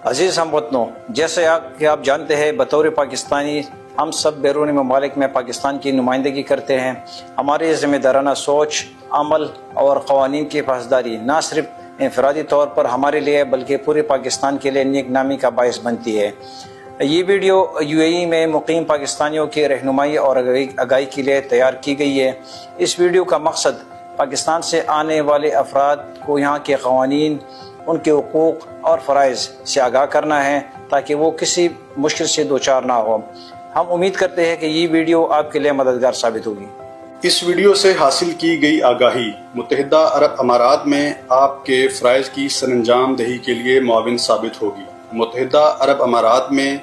عزیز ہم وطنوں، جیسے کہ آپ جانتے ہیں بطور پاکستانی ہم سب بیرونی ممالک میں پاکستان کی نمائندگی کرتے ہیں۔ ہماری ذمہ دارانہ سوچ، عمل اور قوانین کی پاسداری نہ صرف انفرادی طور پر ہمارے لیے بلکہ پورے پاکستان کے لیے نیک نامی کا باعث بنتی ہے۔ یہ ویڈیو UAE میں مقیم پاکستانیوں کی رہنمائی اور آگاہی کے لیے تیار کی گئی ہے۔ اس ویڈیو کا مقصد پاکستان سے آنے والے افراد کو یہاں کے قوانین، ان کے حقوق اور فرائض سے آگاہ کرنا ہے تاکہ وہ کسی مشکل سے دوچار نہ ہو۔ ہم امید کرتے ہیں کہ یہ ویڈیو آپ کے لیے مددگار ثابت ہوگی۔ اس ویڈیو سے حاصل کی گئی آگاہی متحدہ عرب امارات میں آپ کے فرائض کی سرانجام دہی کے لیے معاون ثابت ہوگی۔ متحدہ عرب امارات میں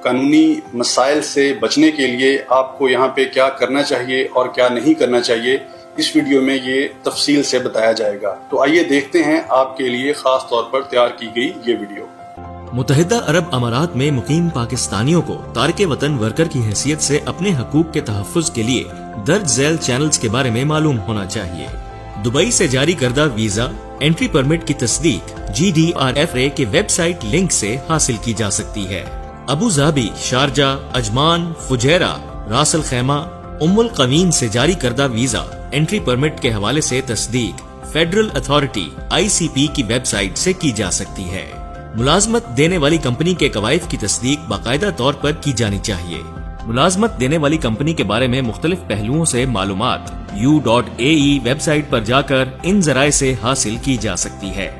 قانونی مسائل سے بچنے کے لیے آپ کو یہاں پہ کیا کرنا چاہیے اور کیا نہیں کرنا چاہیے، اس ویڈیو میں یہ تفصیل سے بتایا جائے گا۔ تو آئیے دیکھتے ہیں آپ کے لیے خاص طور پر تیار کی گئی یہ ویڈیو۔ متحدہ عرب امارات میں مقیم پاکستانیوں کو تارک وطن ورکر کی حیثیت سے اپنے حقوق کے تحفظ کے لیے درج ذیل چینلز کے بارے میں معلوم ہونا چاہیے۔ دبئی سے جاری کردہ ویزا انٹری پرمٹ کی تصدیق GDRFA کے ویب سائٹ لنک سے حاصل کی جا سکتی ہے۔ Abu Dhabi, Sharjah, Ajman, Fujairah, Ras Al Khaimah, Umm Al Quwain سے جاری کردہ ویزا انٹری پرمٹ کے حوالے سے تصدیق فیڈرل اتھارٹی ICP کی ویب سائٹ سے کی جا سکتی ہے۔ ملازمت دینے والی کمپنی کے قوائف کی تصدیق باقاعدہ طور پر کی جانی چاہیے۔ ملازمت دینے والی کمپنی کے بارے میں مختلف پہلوؤں سے معلومات U.AE ویب سائٹ پر جا کر ان ذرائع سے حاصل کی جا سکتی ہے۔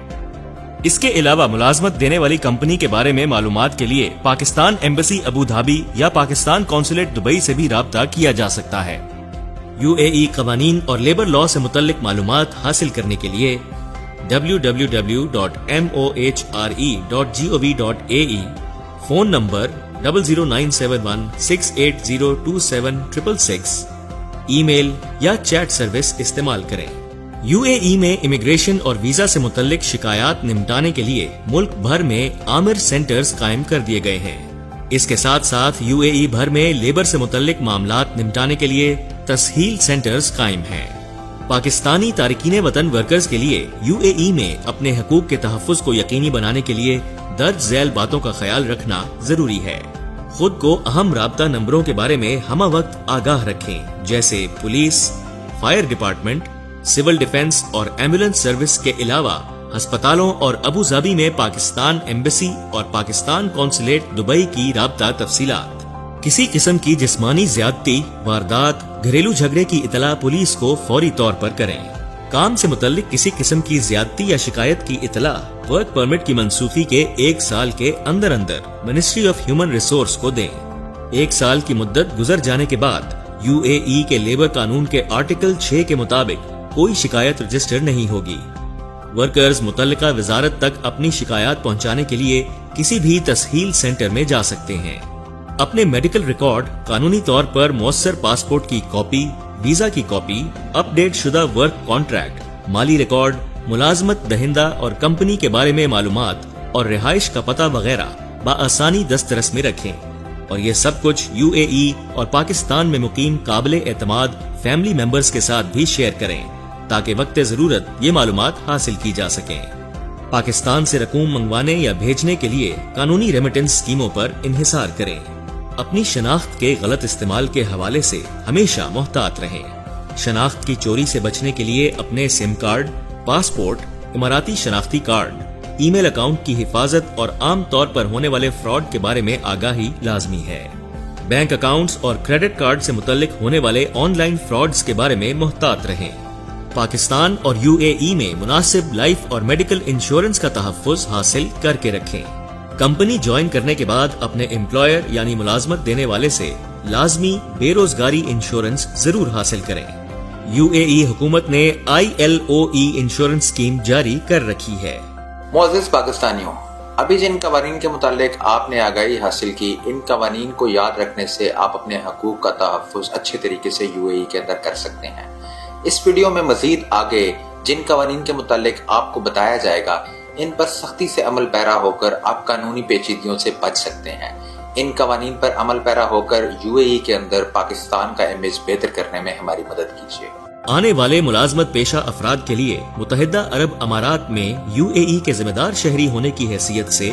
اس کے علاوہ ملازمت دینے والی کمپنی کے بارے میں معلومات کے لیے پاکستان ایمبیسی ابو دھابی یا پاکستان قونصلیٹ دبئی سے بھی رابطہ کیا جا سکتا ہے۔ UAE قوانین اور لیبر لا سے متعلق معلومات حاصل کرنے کے لیے www.mohre.gov.ae، فون نمبر 0097168027666، ای میل یا چیٹ سروس استعمال کریں۔ UAE میں امیگریشن اور ویزا سے متعلق شکایات نمٹانے کے لیے ملک بھر میں عامر سینٹرز قائم کر دیے گئے ہیں۔ اس کے ساتھ ساتھ UAE بھر میں لیبر سے متعلق معاملات نمٹانے کے لیے تسہیل سینٹرز قائم ہیں۔ پاکستانی تارکین وطن ورکرز کے لیے UAE میں اپنے حقوق کے تحفظ کو یقینی بنانے کے لیے درج ذیل باتوں کا خیال رکھنا ضروری ہے۔ خود کو اہم رابطہ نمبروں کے بارے میں ہمہ وقت آگاہ رکھیں، جیسے police, fire department, civil defence اور ایمبولینس سروس کے علاوہ ہسپتالوں اور ابو ظہبی میں پاکستان ایمبیسی اور پاکستان قونصلیٹ دبئی کی رابطہ تفصیلات۔ کسی قسم کی جسمانی زیادتی، واردات، گھریلو جھگڑے کی اطلاع پولیس کو فوری طور پر کریں۔ کام سے متعلق کسی قسم کی زیادتی یا شکایت کی اطلاع ورک پرمٹ کی منسوخی کے 1 سال کے اندر منسٹری آف ہیومن ریسورس کو دیں۔ 1 سال کی مدت گزر جانے کے بعد UAE کے لیبر قانون کے آرٹیکل 6 کے مطابق کوئی شکایت رجسٹر نہیں ہوگی۔ ورکرز متعلقہ وزارت تک اپنی شکایات پہنچانے کے لیے کسی بھی تسہیل سینٹر میں جا سکتے ہیں۔ اپنے میڈیکل ریکارڈ، قانونی طور پر مؤثر پاسپورٹ کی کاپی، ویزا کی کاپی، اپ ڈیٹ شدہ ورک کانٹریکٹ، مالی ریکارڈ، ملازمت دہندہ اور کمپنی کے بارے میں معلومات اور رہائش کا پتہ وغیرہ بآسانی دسترس میں رکھیں، اور یہ سب کچھ UAE اور پاکستان میں مقیم قابل اعتماد فیملی ممبرز کے ساتھ بھی شیئر کریں تاکہ وقت ضرورت یہ معلومات حاصل کی جا سکیں۔ پاکستان سے رقوم منگوانے یا بھیجنے کے لیے قانونی ریمیٹنس اسکیموں پر انحصار کریں۔ اپنی شناخت کے غلط استعمال کے حوالے سے ہمیشہ محتاط رہیں۔ شناخت کی چوری سے بچنے کے لیے اپنے سم کارڈ، پاسپورٹ، اماراتی شناختی کارڈ، ای میل اکاؤنٹ کی حفاظت اور عام طور پر ہونے والے فراڈ کے بارے میں آگاہی لازمی ہے۔ بینک اکاؤنٹس اور کریڈٹ کارڈ سے متعلق ہونے والے آن لائن فراڈز کے بارے میں محتاط رہیں۔ پاکستان اور UAE میں مناسب لائف اور میڈیکل انشورنس کا تحفظ حاصل کر کے رکھیں۔ کمپنی جوائن کرنے کے بعد اپنے امپلائر یعنی ملازمت دینے والے سے لازمی بے روزگاری انشورنس ضرور حاصل کریں۔ UAE حکومت نے ILOE انشورنس اسکیم جاری کر رکھی ہے۔ معزز پاکستانیوں، ابھی جن قوانین کے متعلق آپ نے آگاہی حاصل کی، ان قوانین کو یاد رکھنے سے آپ اپنے حقوق کا تحفظ اچھے طریقے سے UAE کے اندر کر سکتے ہیں۔ اس ویڈیو میں مزید آگے جن قوانین کے متعلق آپ کو بتایا جائے گا، ان پر سختی سے عمل پیرا ہو کر آپ قانونی پیچیدگیوں سے بچ سکتے ہیں۔ ان قوانین پر عمل پیرا ہو کر UAE کے اندر پاکستان کا امیج بہتر کرنے میں ہماری مدد کیجیے۔ آنے والے ملازمت پیشہ افراد کے لیے متحدہ عرب امارات میں UAE کے ذمہ دار شہری ہونے کی حیثیت سے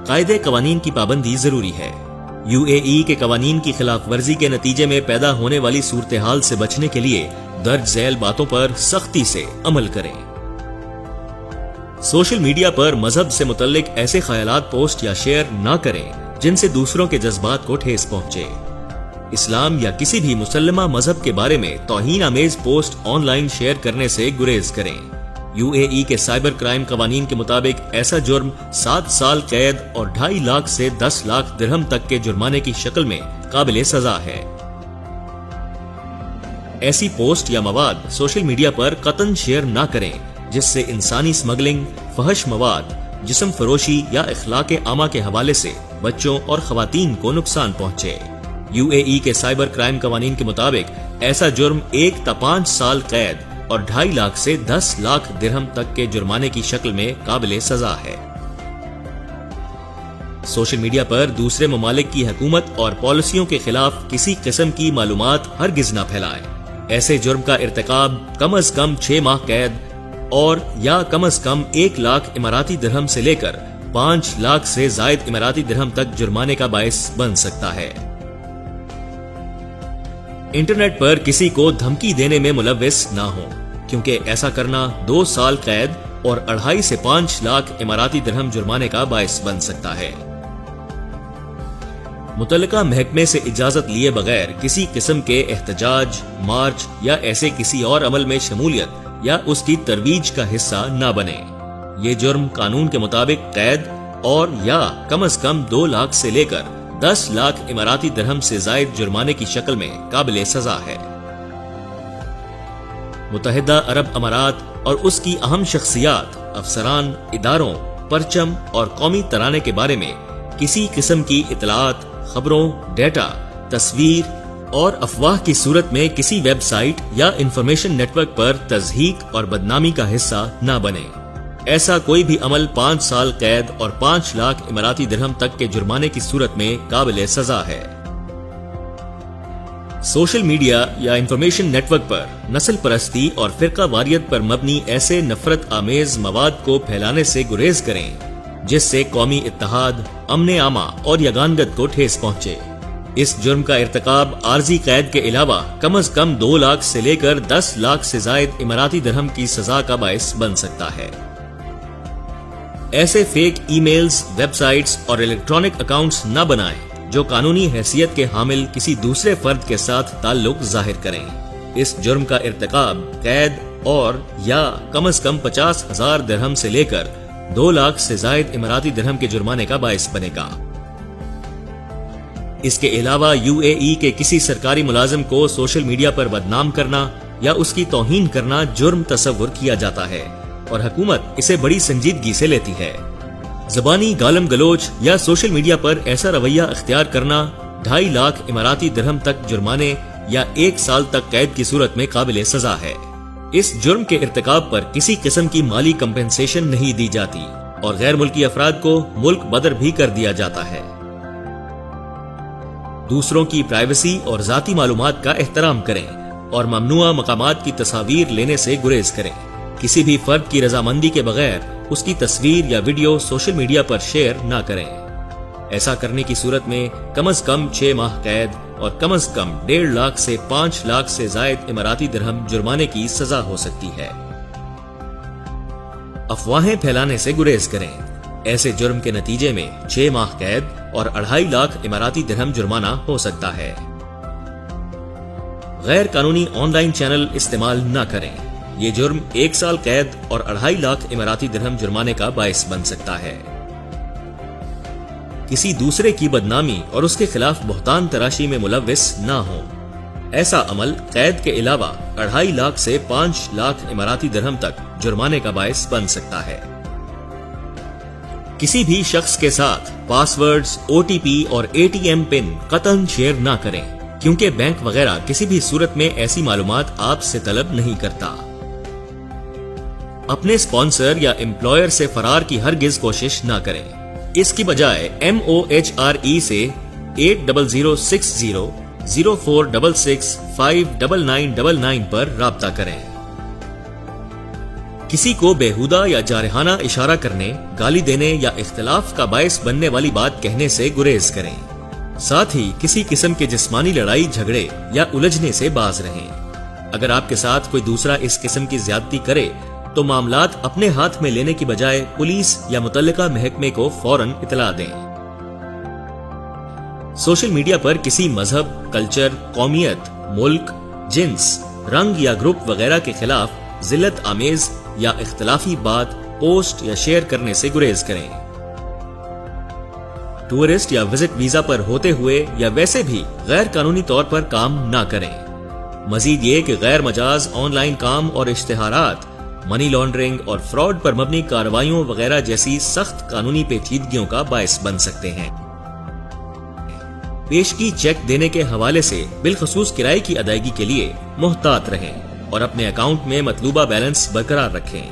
قاعدے قوانین کی پابندی ضروری ہے۔ UAE کے قوانین کی خلاف ورزی کے نتیجے میں پیدا ہونے والی صورتحال سے بچنے کے لیے درج ذیل باتوں پر سختی سے عمل کریں۔ سوشل میڈیا پر مذہب سے متعلق ایسے خیالات پوسٹ یا شیئر نہ کریں جن سے دوسروں کے جذبات کو ٹھیس پہنچے۔ اسلام یا کسی بھی مسلمہ مذہب کے بارے میں توہین آمیز پوسٹ آن لائن شیئر کرنے سے گریز کریں۔ UAE کے سائبر کرائم قوانین کے مطابق ایسا جرم 7 سال قید اور 2.5 لاکھ سے 10 لاکھ درہم تک کے جرمانے کی شکل میں قابل سزا ہے۔ ایسی پوسٹ یا مواد سوشل میڈیا پر قطعاً شیئر نہ کریں جس سے انسانی اسمگلنگ، فحش مواد، جسم فروشی یا اخلاق عامہ کے حوالے سے بچوں اور خواتین کو نقصان پہنچے۔ UAE کے سائبر کرائم قوانین کے مطابق ایسا جرم 1 تا 5 سال قید اور 2.5 لاکھ سے 10 لاکھ درہم تک کے جرمانے کی شکل میں قابل سزا ہے۔ سوشل میڈیا پر دوسرے ممالک کی حکومت اور پالیسیوں کے خلاف کسی قسم کی معلومات ہرگز نہ پھیلائیں۔ ایسے جرم کا ارتکاب کم از کم 6 ماہ قید اور یا کم از کم 1 لاکھ اماراتی درہم سے لے کر 5 لاکھ سے زائد اماراتی درہم تک جرمانے کا باعث بن سکتا ہے۔ انٹرنیٹ پر کسی کو دھمکی دینے میں ملوث نہ ہوں، کیونکہ ایسا کرنا 2 سال قید اور 2.5 سے 5 لاکھ اماراتی درہم جرمانے کا باعث بن سکتا ہے۔ متعلقہ محکمے سے اجازت لیے بغیر کسی قسم کے احتجاج، مارچ یا ایسے کسی اور عمل میں شمولیت یا اس کی ترویج کا حصہ نہ بنے۔ یہ جرم قانون کے مطابق قید اور یا کم از کم 2 لاکھ سے لے کر 10 لاکھ اماراتی درہم سے زائد جرمانے کی شکل میں قابل سزا ہے۔ متحدہ عرب امارات اور اس کی اہم شخصیات، افسران، اداروں، پرچم اور قومی ترانے کے بارے میں کسی قسم کی اطلاعات، خبروں، ڈیٹا، تصویر اور افواہ کی صورت میں کسی ویب سائٹ یا انفارمیشن نیٹ ورک پر تضحیک اور بدنامی کا حصہ نہ بنے۔ ایسا کوئی بھی عمل 5 سال قید اور 5 لاکھ اماراتی درہم تک کے جرمانے کی صورت میں قابل سزا ہے۔ سوشل میڈیا یا انفارمیشن نیٹ ورک پر نسل پرستی اور فرقہ واریت پر مبنی ایسے نفرت آمیز مواد کو پھیلانے سے گریز کریں جس سے قومی اتحاد، امن عامہ اور یگانگت کو ٹھیس پہنچے۔ اس جرم کا ارتکاب عارضی قید کے علاوہ کم از کم 2 لاکھ سے لے کر 10 لاکھ سے زائد اماراتی درہم کی سزا کا باعث بن سکتا ہے۔ ایسے fake e mails, web sites اور الیکٹرانک اکاؤنٹس نہ بنائیں جو قانونی حیثیت کے حامل کسی دوسرے فرد کے ساتھ تعلق ظاہر کریں۔ اس جرم کا ارتکاب قید اور یا کم از کم 50,000 درہم سے لے کر 2 لاکھ سے زائد اماراتی درہم کے جرمانے کا باعث بنے گا۔ اس کے علاوہ UAE کے کسی سرکاری ملازم کو سوشل میڈیا پر بدنام کرنا یا اس کی توہین کرنا جرم تصور کیا جاتا ہے اور حکومت اسے بڑی سنجیدگی سے لیتی ہے۔ زبانی گالم گلوچ یا سوشل میڈیا پر ایسا رویہ اختیار کرنا 2.5 لاکھ اماراتی درہم تک جرمانے یا 1 سال تک قید کی صورت میں قابل سزا ہے۔ اس جرم کے ارتکاب پر کسی قسم کی مالی کمپنسیشن نہیں دی جاتی اور غیر ملکی افراد کو ملک بدر بھی کر دیا جاتا ہے۔ دوسروں کی پرائیویسی اور ذاتی معلومات کا احترام کریں اور ممنوعہ مقامات کی تصاویر لینے سے گریز کریں۔ کسی بھی فرد کی رضامندی کے بغیر اس کی تصویر یا ویڈیو سوشل میڈیا پر شیئر نہ کریں۔ ایسا کرنے کی صورت میں کم از کم 6 ماہ قید اور کم از کم 1.5 لاکھ سے 5 لاکھ سے زائد اماراتی درہم جرمانے کی سزا ہو سکتی ہے۔ افواہیں پھیلانے سے گریز کریں۔ ایسے جرم کے نتیجے میں 6 ماہ قید اور 2.5 لاکھ اماراتی درہم جرمانہ ہو سکتا ہے۔ غیر قانونی آن لائن چینل استعمال نہ کریں۔ یہ جرم 1 سال قید اور 2.5 لاکھ اماراتی درہم جرمانے کا باعث بن سکتا ہے۔ کسی دوسرے کی بدنامی اور اس کے خلاف بہتان تراشی میں ملوث نہ ہوں۔ ایسا عمل قید کے علاوہ 2.5 لاکھ سے 5 لاکھ اماراتی درہم تک جرمانے کا باعث بن سکتا ہے۔ کسی بھی شخص کے ساتھ پاس ورڈز، OTP اور ATM پن قطعاً شیئر نہ کریں، کیونکہ بینک وغیرہ کسی بھی صورت میں ایسی معلومات آپ سے طلب نہیں کرتا۔ اپنے سپانسر یا امپلائر سے فرار کی ہرگز کوشش نہ کریں۔ اس کی بجائے MOHRE سے 8060 0466 59999 پر رابطہ کریں۔ کسی کو بیہودہ یا جارحانہ اشارہ کرنے، گالی دینے یا اختلاف کا باعث بننے والی بات کہنے سے گریز کریں۔ ساتھ ہی کسی قسم کے جسمانی لڑائی جھگڑے یا الجھنے سے باز رہیں۔ اگر آپ کے ساتھ کوئی دوسرا اس قسم کی زیادتی کرے تو معاملات اپنے ہاتھ میں لینے کی بجائے پولیس یا متعلقہ محکمے کو فوراً اطلاع دیں۔ سوشل میڈیا پر کسی مذہب، کلچر، قومیت، ملک، جنس، رنگ یا گروپ وغیرہ کے خلاف ذلت آمیز یا اختلافی بات پوسٹ یا شیئر کرنے سے گریز کریں۔ ٹورسٹ یا وزٹ ویزا پر ہوتے ہوئے یا ویسے بھی غیر قانونی طور پر کام نہ کریں۔ مزید یہ کہ غیر مجاز آن لائن کام اور اشتہارات منی لانڈرنگ اور فراڈ پر مبنی کارروائیوں وغیرہ جیسی سخت قانونی پیچیدگیوں کا باعث بن سکتے ہیں۔ پیشگی چیک دینے کے حوالے سے بالخصوص کرائے کی ادائیگی کے لیے محتاط رہیں اور اپنے اکاؤنٹ میں مطلوبہ بیلنس برقرار رکھیں۔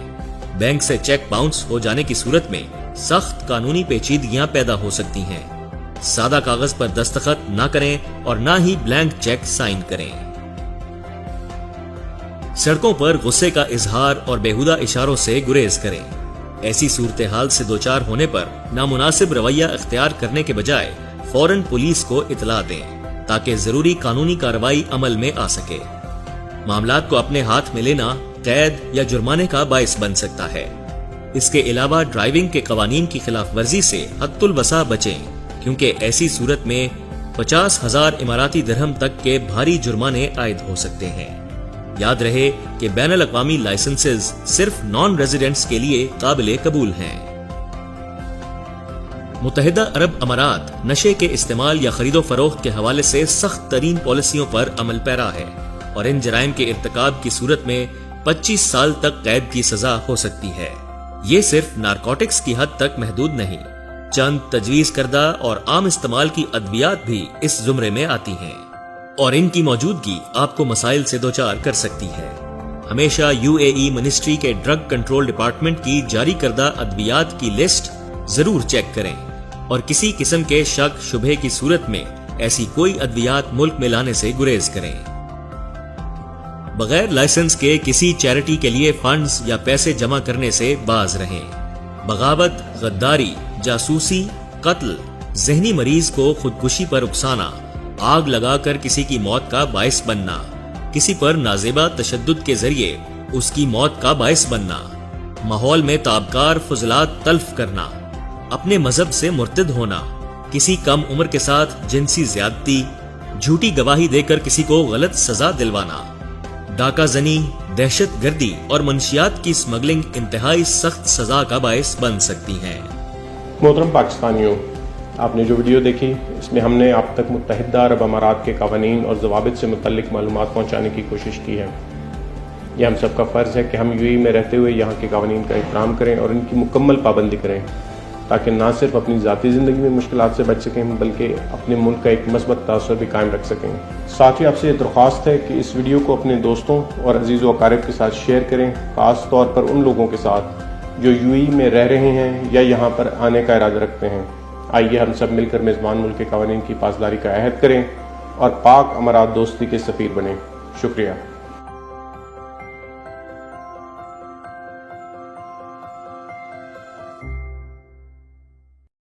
بینک سے چیک باؤنس ہو جانے کی صورت میں سخت قانونی پیچیدگیاں پیدا ہو سکتی ہیں۔ سادہ کاغذ پر دستخط نہ کریں اور نہ ہی بلینک چیک سائن کریں۔ سڑکوں پر غصے کا اظہار اور بیہودہ اشاروں سے گریز کریں۔ ایسی صورتحال سے دوچار ہونے پر نامناسب رویہ اختیار کرنے کے بجائے فوراً پولیس کو اطلاع دیں تاکہ ضروری قانونی کارروائی عمل میں آ سکے۔ معاملات کو اپنے ہاتھ میں لینا قید یا جرمانے کا باعث بن سکتا ہے۔ اس کے علاوہ ڈرائیونگ کے قوانین کی خلاف ورزی سے حد الوسع بچیں، کیونکہ ایسی صورت میں 50,000 اماراتی درہم تک کے بھاری جرمانے عائد ہو سکتے ہیں۔ یاد رہے کہ بین الاقوامی لائسنسز صرف نان ریزیڈنٹس کے لیے قابل قبول ہیں۔ متحدہ عرب امارات نشے کے استعمال یا خرید و فروخت کے حوالے سے سخت ترین پالیسیوں پر عمل پیرا ہے اور ان جرائم کے ارتکاب کی صورت میں 25 سال تک قید کی سزا ہو سکتی ہے۔ یہ صرف نارکوٹکس کی حد تک محدود نہیں، چند تجویز کردہ اور عام استعمال کی ادویات بھی اس زمرے میں آتی ہیں اور ان کی موجودگی آپ کو مسائل سے دوچار کر سکتی ہے۔ ہمیشہ UAE منسٹری کے ڈرگ کنٹرول ڈپارٹمنٹ کی جاری کردہ ادویات کی لسٹ ضرور چیک کریں اور کسی قسم کے شک شبہ کی صورت میں ایسی کوئی ادویات ملک میں لانے سے گریز کریں۔ بغیر لائسنس کے کسی چیریٹی کے لیے فنڈز یا پیسے جمع کرنے سے باز رہیں۔ بغاوت، غداری، جاسوسی، قتل، ذہنی مریض کو خودکشی پر اکسانا، آگ لگا کر کسی کی موت کا باعث بننا، کسی پر نازیبہ تشدد کے ذریعے اس کی موت کا باعث بننا، ماحول میں تابکار فضلات تلف کرنا، اپنے مذہب سے مرتد ہونا، کسی کم عمر کے ساتھ جنسی زیادتی، جھوٹی گواہی دے کر کسی کو غلط سزا دلوانا، ڈاکہ زنی، دہشت گردی اور منشیات کی اسمگلنگ انتہائی سخت سزا کا باعث بن سکتی ہیں۔ محترم پاکستانیوں، آپ نے جو ویڈیو دیکھی اس میں ہم نے آپ تک متحدہ عرب امارات کے قوانین اور ضوابط سے متعلق معلومات پہنچانے کی کوشش کی ہے۔ یہ ہم سب کا فرض ہے کہ ہم UAE میں رہتے ہوئے یہاں کے قوانین کا احترام کریں اور ان کی مکمل پابندی کریں تاکہ نہ صرف اپنی ذاتی زندگی میں مشکلات سے بچ سکیں بلکہ اپنے ملک کا ایک مثبت تاثر بھی قائم رکھ سکیں۔ ساتھ ہی آپ سے یہ درخواست ہے کہ اس ویڈیو کو اپنے دوستوں اور عزیز و اقارب کے ساتھ شیئر کریں، خاص طور پر ان لوگوں کے ساتھ جو UAE میں رہ رہے ہیں یا یہاں پر آنے کا ارادہ رکھتے ہیں۔ آئیے ہم سب مل کر میزبان ملک کے قوانین کی پاسداری کا عہد کریں اور پاک امارات دوستی کے سفیر بنیں۔ شکریہ۔